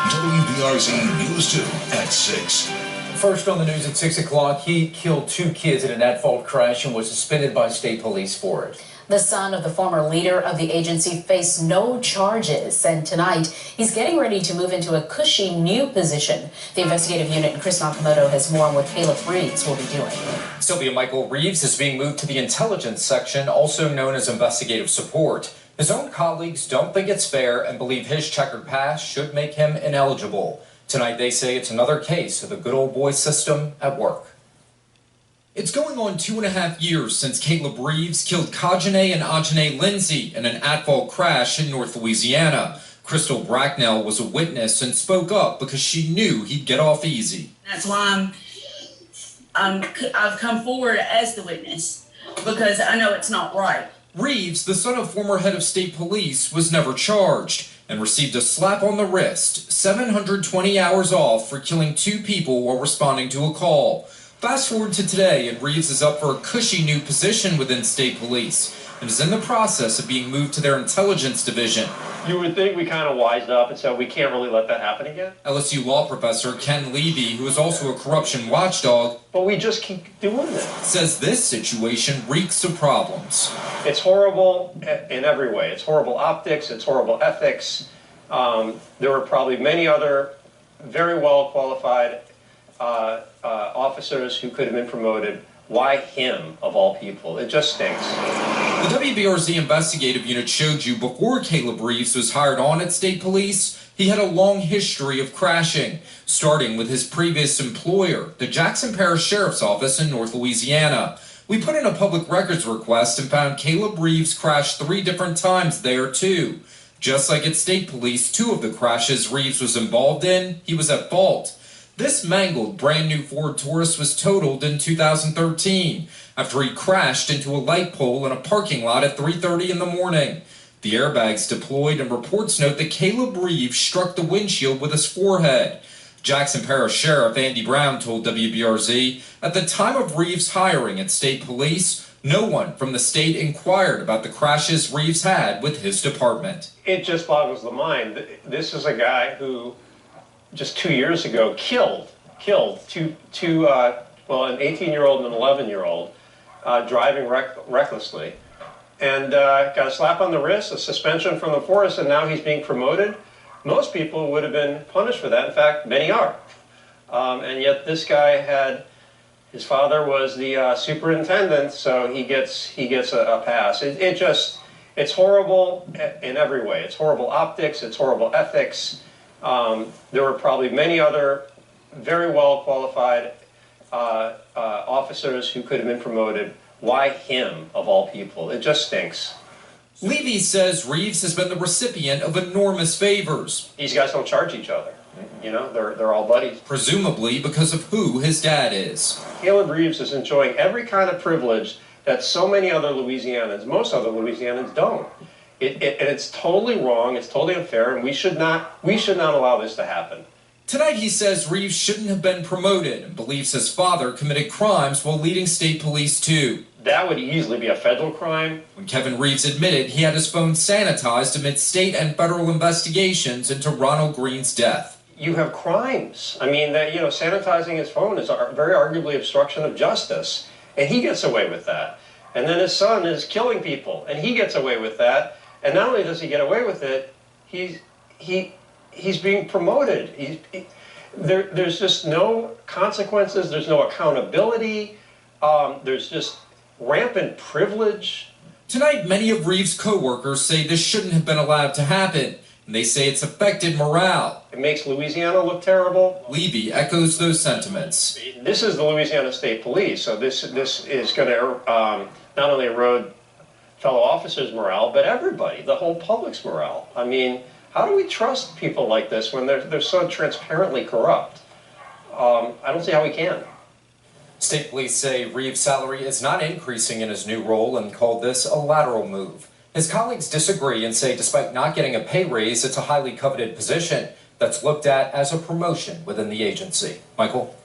WBRZ News 2 at 6. First on the news at 6 o'clock, he killed 2 kids in an at-fault crash and was suspended by state police for it. The son of the former leader of the agency faced no charges, and tonight he's getting ready to move into a cushy new position. The investigative unit and Chris Nakamoto has more on what Caleb Reeves will be doing. Sylvia, Michael Reeves is being moved to the intelligence section, also known as investigative support. His own colleagues don't think it's fair and believe his checkered past should make him ineligible. Tonight they say it's another case of the good old boy system at work. It's going on 2.5 years since Caleb Reeves killed Kajane and Ajane Lindsay in an at-fault crash in North Louisiana. Crystal Bracknell was a witness and spoke up because she knew he'd get off easy. That's why I've come forward as the witness, because I know it's not right. Reeves, the son of former head of state police, was never charged and received a slap on the wrist, 720 hours off for killing 2 people while responding to a call. Fast forward to today, and Reeves is up for a cushy new position within state police and is in the process of being moved to their intelligence division. You would think we kind of wised up and said we can't really let that happen again. LSU law professor Ken Levy, who is also a corruption watchdog, but we just keep doing this, says this situation reeks of problems. It's horrible in every way. It's horrible optics, it's horrible ethics. There were probably many other very well qualified officers who could have been promoted. Why him, of all people? It just stinks. The WBRZ investigative unit showed you before Caleb Reeves was hired on at state police, he had a long history of crashing, starting with his previous employer, the Jackson Parish Sheriff's Office in North Louisiana. We put in a public records request and found Caleb Reeves crashed 3 different times there too. Just like at state police, 2 of the crashes Reeves was involved in, he was at fault. This mangled brand new Ford Taurus was totaled in 2013 after he crashed into a light pole in a parking lot at 3:30 in the morning. The airbags deployed and reports note that Caleb Reeves struck the windshield with his forehead. Jackson Parish Sheriff Andy Brown told WBRZ at the time of Reeves' hiring at state police, no one from the state inquired about the crashes Reeves had with his department. It just boggles the mind. This is a guy who just 2 years ago killed an 18-year-old and an 11-year-old driving recklessly, and got a slap on the wrist, a suspension from the force, and now he's being promoted. Most people would have been punished for that. In fact, many are. And yet this guy his father was the superintendent, so he gets a pass. It's horrible in every way. It's horrible optics, it's horrible ethics. There were probably many other very well qualified officers who could have been promoted. Why him, of all people? It just stinks. Levy says Reeves has been the recipient of enormous favors. These guys don't charge each other. You know, they're all buddies. Presumably because of who his dad is. Caleb Reeves is enjoying every kind of privilege that so many other Louisianans, most other Louisianans, don't. And it's totally wrong, it's totally unfair, and we should not allow this to happen. Tonight he says Reeves shouldn't have been promoted and believes his father committed crimes while leading state police too. That would easily be a federal crime. When Kevin Reeves admitted he had his phone sanitized amid state and federal investigations into Ronald Green's death. You have crimes. I mean, sanitizing his phone is very arguably obstruction of justice, and he gets away with that. And then his son is killing people, and he gets away with that. And not only does he get away with it, he's being promoted. There's just no consequences. There's no accountability. There's just rampant privilege. Tonight, many of Reeves' co-workers say this shouldn't have been allowed to happen, and they say it's affected morale. It makes Louisiana look terrible. Levy echoes those sentiments. This is the Louisiana State Police, so this is going to not only erode fellow officers' morale, but everybody, the whole public's morale. I mean, how do we trust people like this when they're so transparently corrupt? I don't see how we can. State police say Reeves' salary is not increasing in his new role and called this a lateral move. His colleagues disagree and say despite not getting a pay raise, it's a highly coveted position that's looked at as a promotion within the agency. Michael?